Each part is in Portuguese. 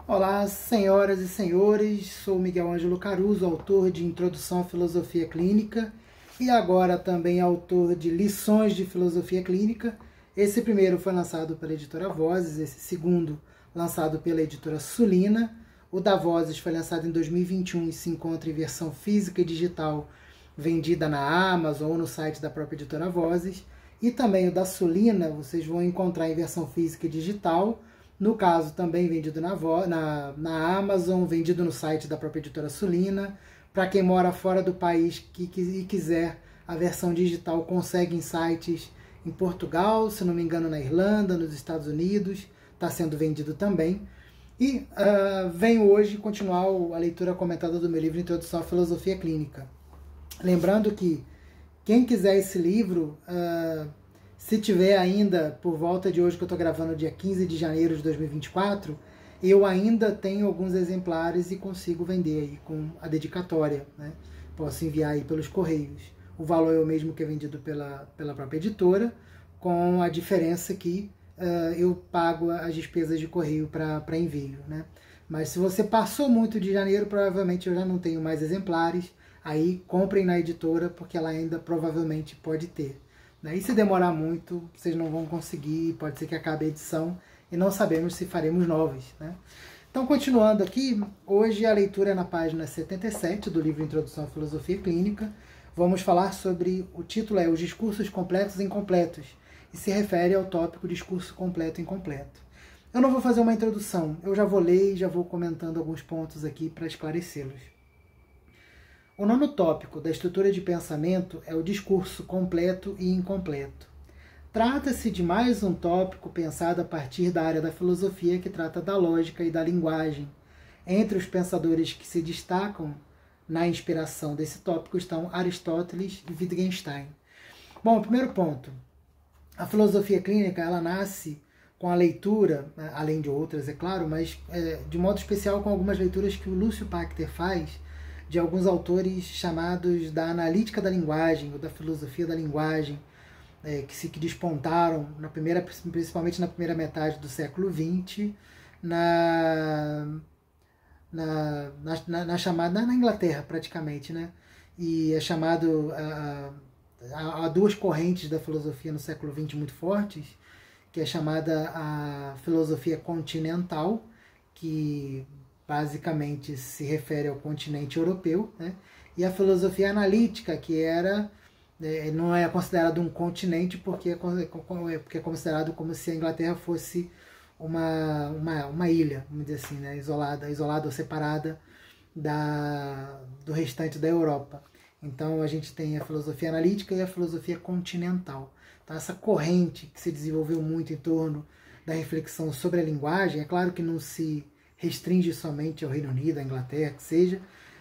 Olá, senhoras e senhores, sou Miguel Ângelo Caruso, autor de Introdução à Filosofia Clínica e agora também autor de Lições de Filosofia Clínica. Esse primeiro foi lançado pela editora Vozes, esse segundo lançado pela editora Sulina. O da Vozes foi lançado em 2021 e se encontra em versão física e digital, vendida na Amazon ou no site da própria editora Vozes. E também o da Sulina vocês vão encontrar em versão física e digital, no caso também vendido na Amazon, vendido no site da própria editora Sulina. Para quem mora fora do país e quiser a versão digital, consegue em sites em Portugal, se não me engano na Irlanda, nos Estados Unidos, está sendo vendido também. E venho hoje continuar a leitura comentada do meu livro Introdução à Filosofia Clínica. Lembrando que quem quiser esse livro, se tiver ainda por volta de hoje, que eu estou gravando dia 15 de janeiro de 2024, eu ainda tenho alguns exemplares e consigo vender aí com a dedicatória, né? Posso enviar aí pelos correios. O valor é o mesmo que é vendido pela própria editora, com a diferença que eu pago as despesas de correio para envio, né? Mas se você passou muito de janeiro, provavelmente eu já não tenho mais exemplares. Aí comprem na editora, porque ela ainda provavelmente pode ter. E se demorar muito, vocês não vão conseguir, pode ser que acabe a edição e não sabemos se faremos novas, né? Então, continuando aqui, hoje a leitura é na página 77 do livro Introdução à Filosofia Clínica. Vamos falar sobre, o título é Os Discursos Completos e Incompletos, e se refere ao tópico discurso completo e incompleto. Eu não vou fazer uma introdução, eu já vou ler e já vou comentando alguns pontos aqui para esclarecê-los. O nono tópico da estrutura de pensamento é o discurso completo e incompleto. Trata-se de mais um tópico pensado a partir da área da filosofia que trata da lógica e da linguagem. Entre os pensadores que se destacam na inspiração desse tópico estão Aristóteles e Wittgenstein. Bom, primeiro ponto. A filosofia clínica ela nasce com a leitura, além de outras, é claro, mas de modo especial com algumas leituras que o Lúcio Pachter faz, de alguns autores chamados da analítica da linguagem, ou da filosofia da linguagem, que despontaram, principalmente na primeira metade do século XX, na Inglaterra, praticamente, né? E é chamado... Há duas correntes da filosofia no século XX muito fortes, que é chamada a filosofia continental, que basicamente se refere ao continente europeu, né? E a filosofia analítica, que não é considerado um continente porque é considerado como se a Inglaterra fosse uma ilha, vamos dizer assim, né? isolada ou separada do restante da Europa. Então a gente tem a filosofia analítica e a filosofia continental. Então essa corrente que se desenvolveu muito em torno da reflexão sobre a linguagem, é claro que não se restringe somente ao Reino Unido, à Inglaterra, que seja,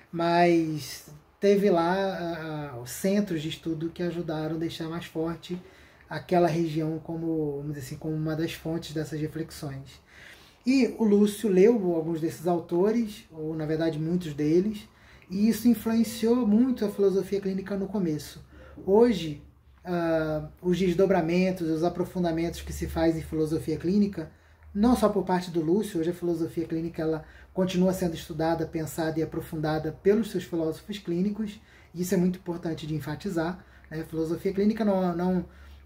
mas teve lá os centros de estudo que ajudaram a deixar mais forte aquela região como, vamos dizer assim, como uma das fontes dessas reflexões. E o Lúcio leu alguns desses autores, ou na verdade muitos deles, e isso influenciou muito a filosofia clínica no começo. Hoje, os desdobramentos, os aprofundamentos que se faz em filosofia clínica, não só por parte do Lúcio, hoje a filosofia clínica ela continua sendo estudada, pensada e aprofundada pelos seus filósofos clínicos, e isso é muito importante de enfatizar. A filosofia clínica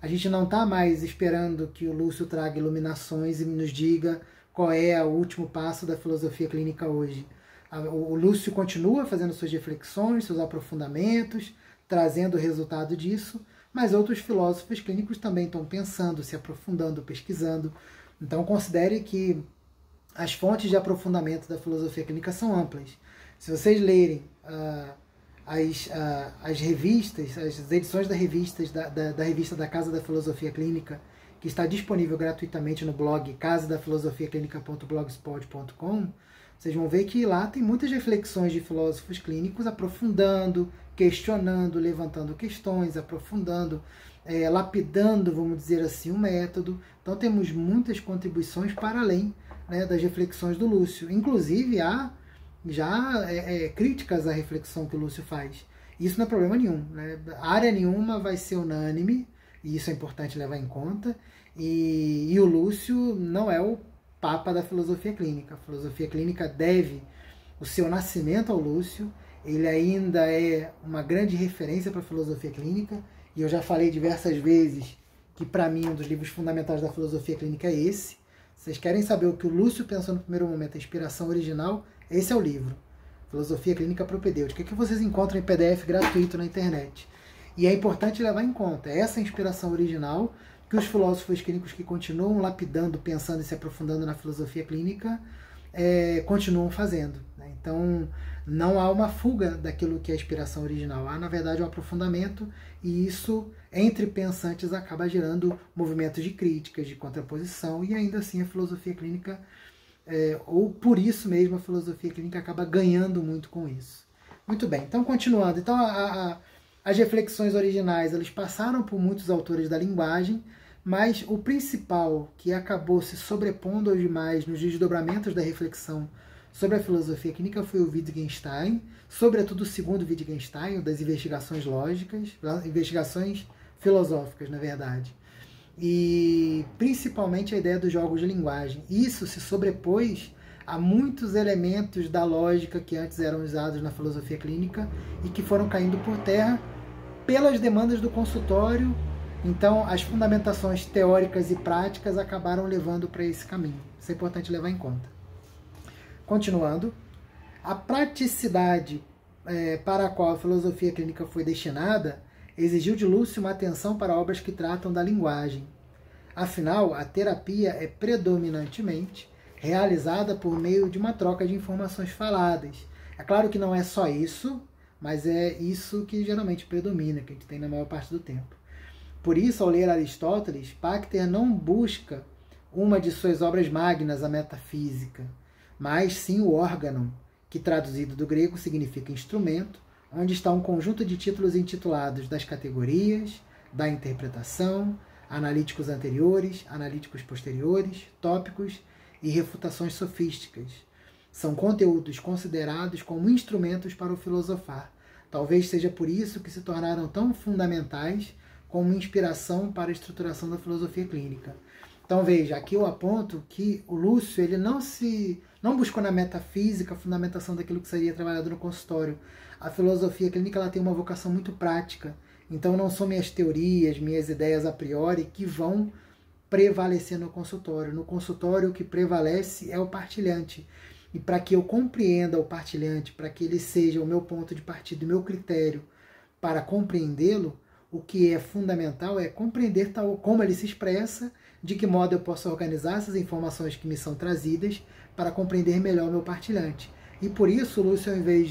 a gente não está mais esperando que o Lúcio traga iluminações e nos diga qual é o último passo da filosofia clínica hoje. O Lúcio continua fazendo suas reflexões, seus aprofundamentos, trazendo o resultado disso, mas outros filósofos clínicos também estão pensando, se aprofundando, pesquisando. Então considere que as fontes de aprofundamento da filosofia clínica são amplas. Se vocês lerem as revistas, as edições da revista da Casa da Filosofia Clínica, que está disponível gratuitamente no blog casadafilosofiaclinica.blogspot.com, vocês vão ver que lá tem muitas reflexões de filósofos clínicos aprofundando, questionando, levantando questões, aprofundando, lapidando, vamos dizer assim, o método. Então temos muitas contribuições para além, né, das reflexões do Lúcio. Inclusive há já críticas à reflexão que o Lúcio faz. Isso não é problema nenhum, né? Área nenhuma vai ser unânime, e isso é importante levar em conta. E o Lúcio não é o papa da filosofia clínica. A filosofia clínica deve o seu nascimento ao Lúcio, ele ainda é uma grande referência para a filosofia clínica, e eu já falei diversas vezes que, para mim, um dos livros fundamentais da filosofia clínica é esse. Vocês querem saber o que o Lúcio pensou no primeiro momento, a inspiração original? Esse é o livro, Filosofia Clínica Propedêutica, que vocês encontram em PDF gratuito na internet. E é importante levar em conta essa inspiração original que os filósofos clínicos que continuam lapidando, pensando e se aprofundando na filosofia clínica continuam fazendo. Né? Então, não há uma fuga daquilo que é a inspiração original. Há, na verdade, um aprofundamento, e isso, entre pensantes, acaba gerando movimentos de críticas, de contraposição, e ainda assim a filosofia clínica, ou por isso mesmo a filosofia clínica acaba ganhando muito com isso. Muito bem, então continuando. Então, as reflexões originais, elas passaram por muitos autores da linguagem, mas o principal que acabou se sobrepondo aos demais nos desdobramentos da reflexão sobre a filosofia clínica foi o Wittgenstein, sobretudo o segundo Wittgenstein, o das investigações lógicas, investigações filosóficas, na verdade. E principalmente a ideia dos jogos de linguagem. Isso se sobrepôs a muitos elementos da lógica que antes eram usados na filosofia clínica e que foram caindo por terra pelas demandas do consultório. Então, as fundamentações teóricas e práticas acabaram levando para esse caminho. Isso é importante levar em conta. Continuando, a praticidade para a qual a filosofia clínica foi destinada exigiu de Lúcio uma atenção para obras que tratam da linguagem. Afinal, a terapia é predominantemente realizada por meio de uma troca de informações faladas. É claro que não é só isso, mas é isso que geralmente predomina, que a gente tem na maior parte do tempo. Por isso, ao ler Aristóteles, Pácter não busca uma de suas obras magnas, a metafísica, mas sim o órgão, que traduzido do grego significa instrumento, onde está um conjunto de títulos intitulados das categorias, da interpretação, analíticos anteriores, analíticos posteriores, tópicos e refutações sofísticas. São conteúdos considerados como instrumentos para o filosofar. Talvez seja por isso que se tornaram tão fundamentais como inspiração para a estruturação da filosofia clínica. Então veja, aqui eu aponto que o Lúcio ele não buscou na metafísica a fundamentação daquilo que seria trabalhado no consultório. A filosofia clínica ela tem uma vocação muito prática, então não são minhas teorias, minhas ideias a priori que vão prevalecer no consultório. No consultório o que prevalece é o partilhante. E para que eu compreenda o partilhante, para que ele seja o meu ponto de partida, o meu critério para compreendê-lo, o que é fundamental é compreender tal como ele se expressa, de que modo eu posso organizar essas informações que me são trazidas para compreender melhor o meu partilhante. E por isso, Lúcio, em vez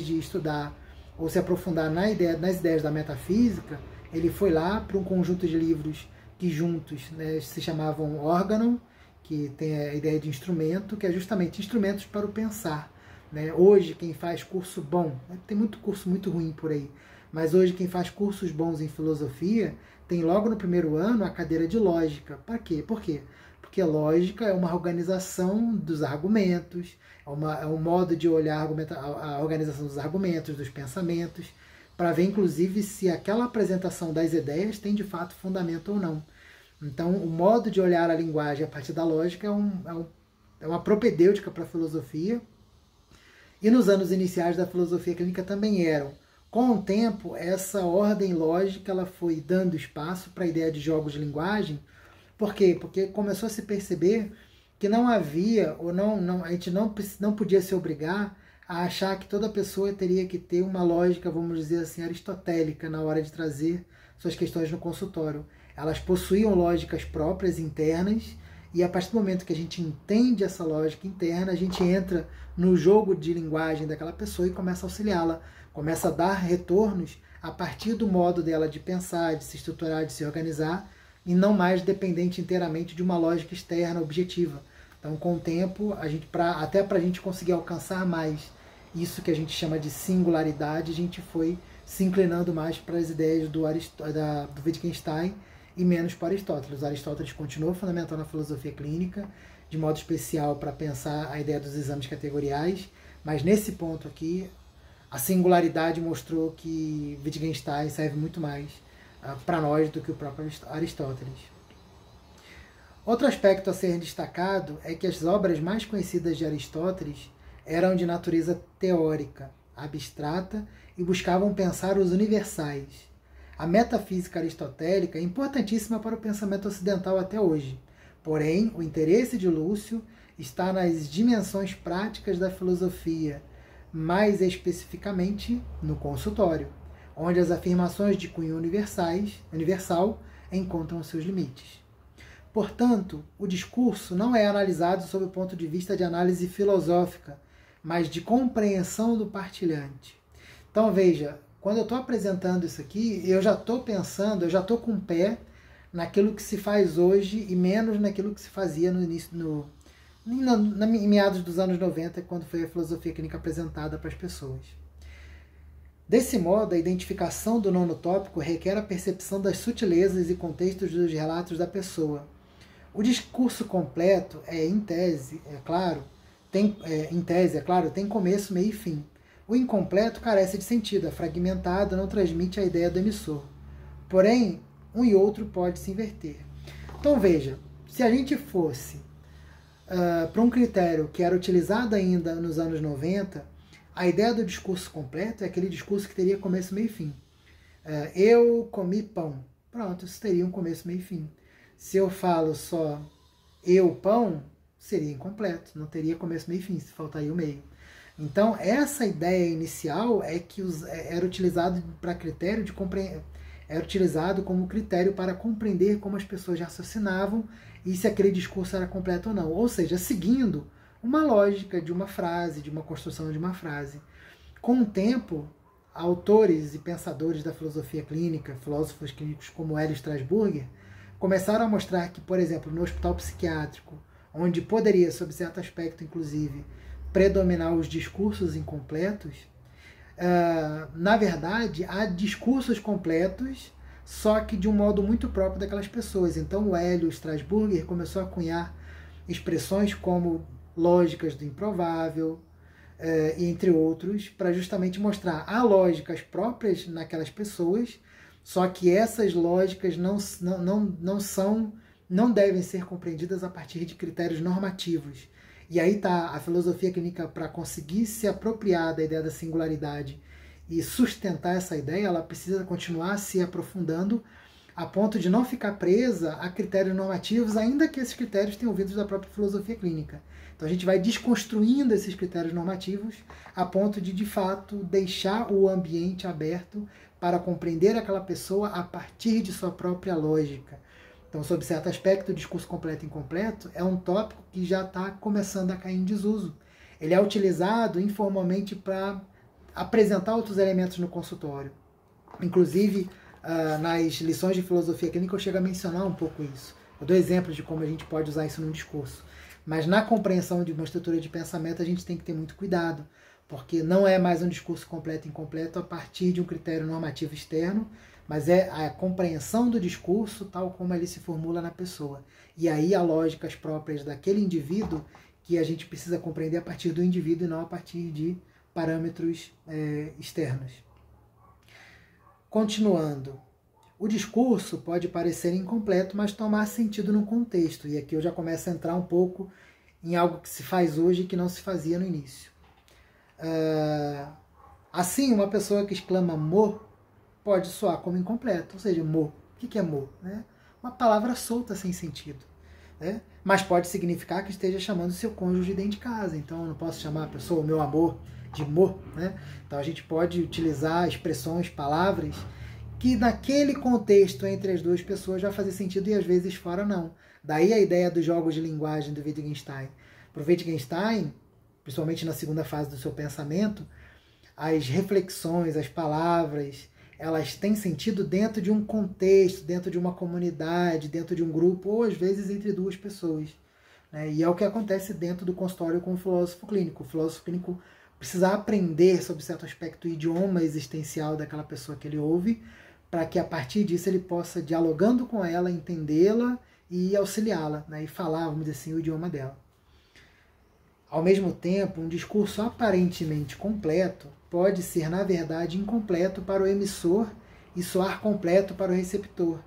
de estudar ou se aprofundar nas ideias da metafísica, ele foi lá para um conjunto de livros que juntos se chamavam órgão, que tem a ideia de instrumento, que é justamente instrumentos para o pensar. Hoje, quem faz curso bom, tem muito curso muito ruim por aí, mas hoje quem faz cursos bons em filosofia tem logo no primeiro ano a cadeira de lógica. Para quê? Por quê? Porque a lógica é uma organização dos argumentos, é um modo de olhar a organização dos argumentos, dos pensamentos, para ver inclusive se aquela apresentação das ideias tem de fato fundamento ou não. Então, o modo de olhar a linguagem a partir da lógica é uma propedêutica para a filosofia. E nos anos iniciais da filosofia clínica também eram. Com o tempo, essa ordem lógica ela foi dando espaço para a ideia de jogos de linguagem. Por quê? Porque começou a se perceber que não havia, ou a gente não podia se obrigar a achar que toda pessoa teria que ter uma lógica, vamos dizer assim, aristotélica na hora de trazer suas questões no consultório. Elas possuíam lógicas próprias, internas, e a partir do momento que a gente entende essa lógica interna, a gente entra no jogo de linguagem daquela pessoa e começa a auxiliá-la, começa a dar retornos a partir do modo dela de pensar, de se estruturar, de se organizar, e não mais dependente inteiramente de uma lógica externa, objetiva. Então, com o tempo, até para a gente conseguir alcançar mais isso que a gente chama de singularidade, a gente foi se inclinando mais para as ideias do Wittgenstein e menos para Aristóteles. Aristóteles continuou fundamentando a filosofia clínica, de modo especial para pensar a ideia dos exames categoriais, mas nesse ponto aqui, a singularidade mostrou que Wittgenstein serve muito mais para nós do que o próprio Aristóteles. Outro aspecto a ser destacado é que as obras mais conhecidas de Aristóteles eram de natureza teórica, abstrata e buscavam pensar os universais. A metafísica aristotélica é importantíssima para o pensamento ocidental até hoje. Porém, o interesse de Lúcio está nas dimensões práticas da filosofia, mais especificamente no consultório, onde as afirmações de cunho universal encontram seus limites. Portanto, o discurso não é analisado sob o ponto de vista de análise filosófica, mas de compreensão do partilhante. Então veja, quando eu estou apresentando isso aqui, eu já estou pensando, eu já estou com o pé naquilo que se faz hoje e menos naquilo que se fazia no início, em meados dos anos 90, quando foi a filosofia clínica apresentada para as pessoas. Desse modo, a identificação do nono tópico requer a percepção das sutilezas e contextos dos relatos da pessoa. O discurso completo em tese, é claro, tem começo, meio e fim. O incompleto carece de sentido, é fragmentado, não transmite a ideia do emissor. Porém, um e outro pode se inverter. Então veja, se a gente fosse para um critério que era utilizado ainda nos anos 90, a ideia do discurso completo é aquele discurso que teria começo, meio e fim. Eu comi pão. Pronto, isso teria um começo, meio e fim. Se eu falo só eu pão, seria incompleto, não teria começo, meio e fim, se faltaria o meio. Então, essa ideia inicial é que era utilizado para critério de era utilizado como critério para compreender como as pessoas raciocinavam e se aquele discurso era completo ou não. Ou seja, seguindo uma lógica de uma frase, de uma construção de uma frase. Com o tempo, autores e pensadores da filosofia clínica, filósofos clínicos como Hélio Strasburger, começaram a mostrar que, por exemplo, no hospital psiquiátrico, onde poderia, sob certo aspecto, inclusive, predominar os discursos incompletos, na verdade, há discursos completos, só que de um modo muito próprio daquelas pessoas. Então, o Hélio Strasburger começou a cunhar expressões como lógicas do improvável, entre outros, para justamente mostrar há lógicas próprias naquelas pessoas, só que essas lógicas não devem ser compreendidas a partir de critérios normativos. E aí está a filosofia clínica, para conseguir se apropriar da ideia da singularidade e sustentar essa ideia, ela precisa continuar se aprofundando a ponto de não ficar presa a critérios normativos, ainda que esses critérios tenham vindo da própria filosofia clínica. Então a gente vai desconstruindo esses critérios normativos a ponto de fato, deixar o ambiente aberto para compreender aquela pessoa a partir de sua própria lógica. Então, sob certo aspecto, o discurso completo e incompleto é um tópico que já está começando a cair em desuso. Ele é utilizado informalmente para apresentar outros elementos no consultório. Inclusive, nas lições de filosofia clínica eu chego a mencionar um pouco isso. Eu dou exemplos de como a gente pode usar isso num discurso. Mas na compreensão de uma estrutura de pensamento a gente tem que ter muito cuidado, porque não é mais um discurso completo e incompleto a partir de um critério normativo externo, mas é a compreensão do discurso tal como ele se formula na pessoa. E aí há lógicas próprias daquele indivíduo que a gente precisa compreender a partir do indivíduo e não a partir de parâmetros externos. Continuando, o discurso pode parecer incompleto, mas tomar sentido no contexto. E aqui eu já começo a entrar um pouco em algo que se faz hoje e que não se fazia no início. Assim, uma pessoa que exclama "mo" pode soar como incompleto, ou seja, "mo". O que é "mo"? Uma palavra solta sem sentido. Mas pode significar que esteja chamando seu cônjuge dentro de casa. Então eu não posso chamar a pessoa, meu amor, de "mo". Então a gente pode utilizar expressões, palavras, que naquele contexto entre as duas pessoas vai fazer sentido e às vezes fora não. Daí a ideia dos jogos de linguagem do Wittgenstein. Para o Wittgenstein, principalmente na segunda fase do seu pensamento, as reflexões, as palavras, elas têm sentido dentro de um contexto, dentro de uma comunidade, dentro de um grupo, ou às vezes entre duas pessoas. E é o que acontece dentro do consultório com o filósofo clínico. O filósofo clínico precisa aprender sobre certo aspecto do idioma existencial daquela pessoa que ele ouve, para que a partir disso ele possa, dialogando com ela, entendê-la e auxiliá-la, e falar, vamos dizer assim, o idioma dela. Ao mesmo tempo, um discurso aparentemente completo pode ser, na verdade, incompleto para o emissor e soar completo para o receptor.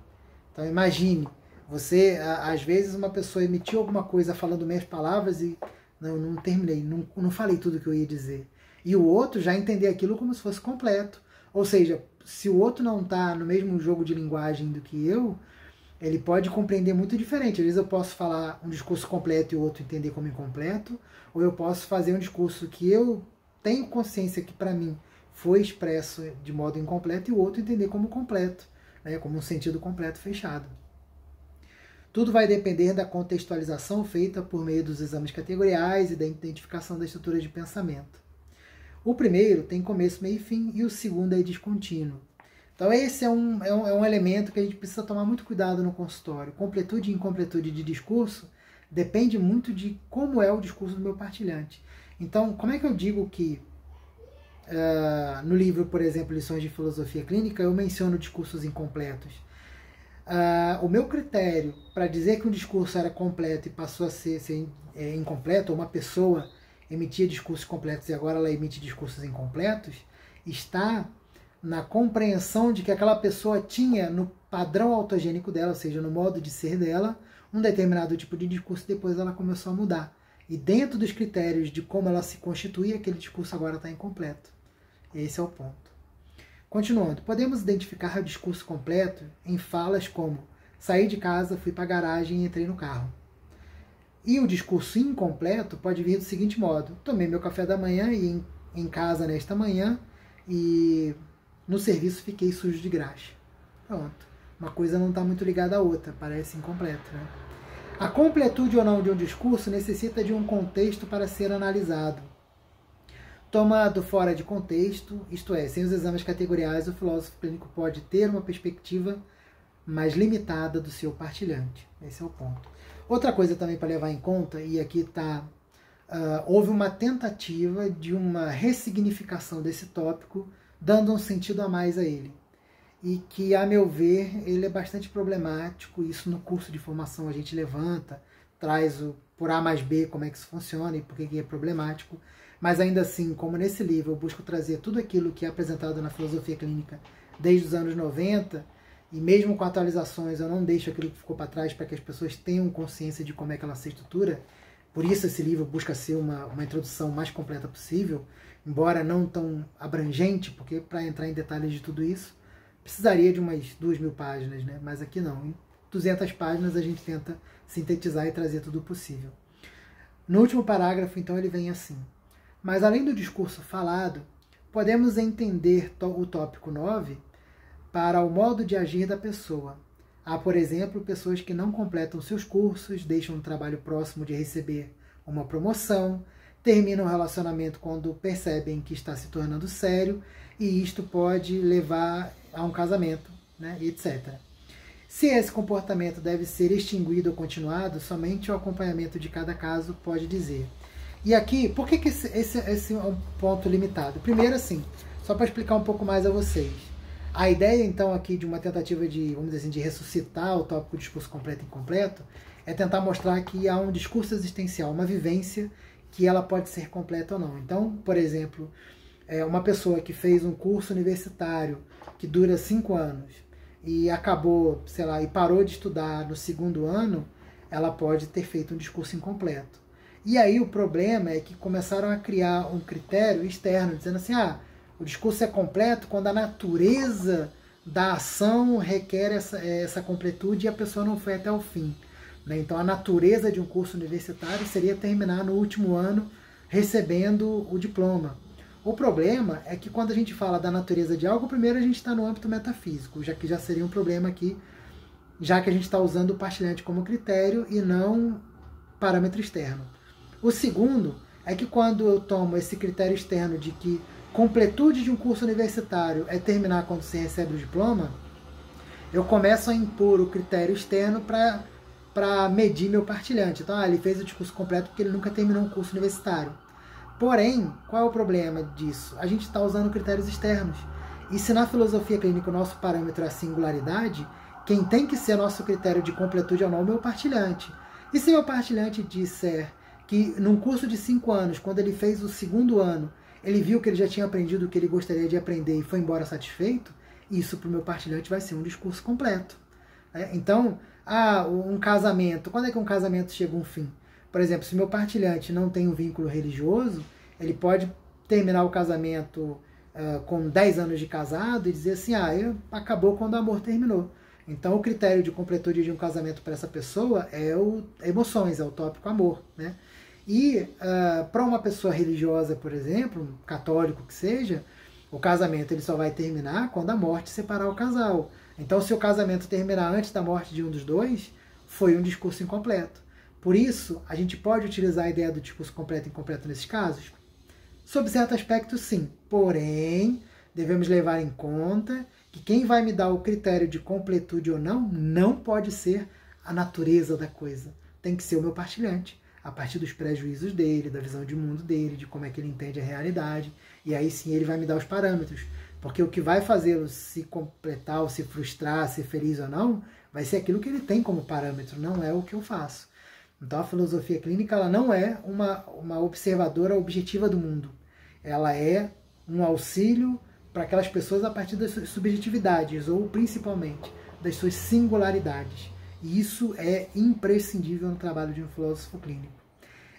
Então imagine, Você, às vezes, uma pessoa emitiu alguma coisa falando meias palavras e não terminei, não falei tudo que eu ia dizer. E o outro já entender aquilo como se fosse completo. Ou seja, se o outro não está no mesmo jogo de linguagem do que eu, ele pode compreender muito diferente. Às vezes eu posso falar um discurso completo e o outro entender como incompleto, ou eu posso fazer um discurso que eu tenho consciência que para mim foi expresso de modo incompleto e o outro entender como completo, né, como um sentido completo fechado. Tudo vai depender da contextualização feita por meio dos exames categoriais e da identificação da estrutura de pensamento. O primeiro tem começo, meio e fim, e o segundo é descontínuo. Então esse é um elemento que a gente precisa tomar muito cuidado no consultório. Completude e incompletude de discurso depende muito de como é o discurso do meu partilhante. Então, como é que eu digo que no livro, por exemplo, Lições de Filosofia Clínica, eu menciono discursos incompletos? O meu critério para dizer que um discurso era completo e passou a ser incompleto, ou uma pessoa emitia discursos completos e agora ela emite discursos incompletos, está na compreensão de que aquela pessoa tinha no padrão autogênico dela, ou seja, no modo de ser dela, um determinado tipo de discurso e depois ela começou a mudar. E dentro dos critérios de como ela se constitui, aquele discurso agora está incompleto. Esse é o ponto. Continuando, podemos identificar o discurso completo em falas como: saí de casa, fui para a garagem e entrei no carro. E o discurso incompleto pode vir do seguinte modo: tomei meu café da manhã e em casa nesta manhã e no serviço fiquei sujo de graxa. Pronto. Uma coisa não está muito ligada à outra, parece incompleta, né? A completude ou não de um discurso necessita de um contexto para ser analisado. Tomado fora de contexto, isto é, sem os exames categoriais, o filósofo clínico pode ter uma perspectiva mais limitada do seu partilhante. Esse é o ponto. Outra coisa também para levar em conta, e aqui está, houve uma tentativa de uma ressignificação desse tópico, dando um sentido a mais a ele. E que, a meu ver, ele é bastante problemático. Isso no curso de formação a gente levanta, traz o por A mais B como é que isso funciona e por que é problemático. Mas ainda assim, como nesse livro eu busco trazer tudo aquilo que é apresentado na filosofia clínica desde os anos 90, e mesmo com atualizações eu não deixo aquilo que ficou para trás para que as pessoas tenham consciência de como é que ela se estrutura. Por isso esse livro busca ser uma introdução mais completa possível, embora não tão abrangente, porque para entrar em detalhes de tudo isso precisaria de umas 2.000 páginas, né? Mas aqui não. Em 200 páginas a gente tenta sintetizar e trazer tudo possível. No último parágrafo, então, ele vem assim: mas além do discurso falado, podemos entender o tópico 9 para o modo de agir da pessoa. Há, por exemplo, pessoas que não completam seus cursos, deixam um trabalho próximo de receber uma promoção, terminam o relacionamento quando percebem que está se tornando sério, e isto pode levar a um casamento, né, etc. Se esse comportamento deve ser extinguido ou continuado, somente o acompanhamento de cada caso pode dizer. E aqui, por que esse é um ponto limitado? Primeiro, assim, só para explicar um pouco mais a vocês. A ideia, então, aqui de uma tentativa de, vamos dizer assim, de ressuscitar o tópico discurso completo e incompleto, é tentar mostrar que há um discurso existencial, uma vivência, que ela pode ser completa ou não. Então, por exemplo, uma pessoa que fez um curso universitário que dura 5 anos e acabou, sei lá, e parou de estudar no 2º ano, ela pode ter feito um discurso incompleto. E aí o problema é que começaram a criar um critério externo, dizendo assim, o discurso é completo quando a natureza da ação requer essa completude e a pessoa não foi até o fim. Né? Então a natureza de um curso universitário seria terminar no último ano recebendo o diploma. O problema é que quando a gente fala da natureza de algo, primeiro a gente está no âmbito metafísico, já que já seria um problema aqui, já que a gente está usando o partilhante como critério e não parâmetro externo. O segundo é que quando eu tomo esse critério externo de que completude de um curso universitário é terminar quando você recebe o diploma, eu começo a impor o critério externo para medir meu partilhante. Então, ele fez o discurso completo porque ele nunca terminou um curso universitário. Porém, qual é o problema disso? A gente está usando critérios externos. E se na filosofia clínica o nosso parâmetro é a singularidade, quem tem que ser nosso critério de completude é o meu partilhante. E se meu partilhante disser que num curso de 5 anos, quando ele fez o 2º ano, ele viu que ele já tinha aprendido o que ele gostaria de aprender e foi embora satisfeito, isso para o meu partilhante vai ser um discurso completo. Então, Um casamento. Quando é que um casamento chega a um fim? Por exemplo, se meu partilhante não tem um vínculo religioso, ele pode terminar o casamento com 10 anos de casado e dizer assim, acabou quando o amor terminou. Então o critério de completude de um casamento para essa pessoa é emoções, é o tópico amor, né? E para uma pessoa religiosa, por exemplo, um católico que seja, o casamento ele só vai terminar quando a morte separar o casal. Então, se o casamento terminar antes da morte de um dos dois, foi um discurso incompleto. Por isso, a gente pode utilizar a ideia do discurso completo e incompleto nesses casos? Sob certo aspecto, sim. Porém, devemos levar em conta que quem vai me dar o critério de completude ou não pode ser a natureza da coisa. Tem que ser o meu partilhante, a partir dos prejuízos dele, da visão de mundo dele, de como é que ele entende a realidade. E aí sim ele vai me dar os parâmetros. Porque o que vai fazê-lo se completar, ou se frustrar, ser feliz ou não, vai ser aquilo que ele tem como parâmetro, não é o que eu faço. Então a filosofia clínica ela não é uma observadora objetiva do mundo. Ela é um auxílio para aquelas pessoas a partir das suas subjetividades, ou principalmente das suas singularidades. E isso é imprescindível no trabalho de um filósofo clínico.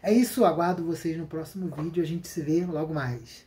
É isso, aguardo vocês no próximo vídeo, a gente se vê logo mais.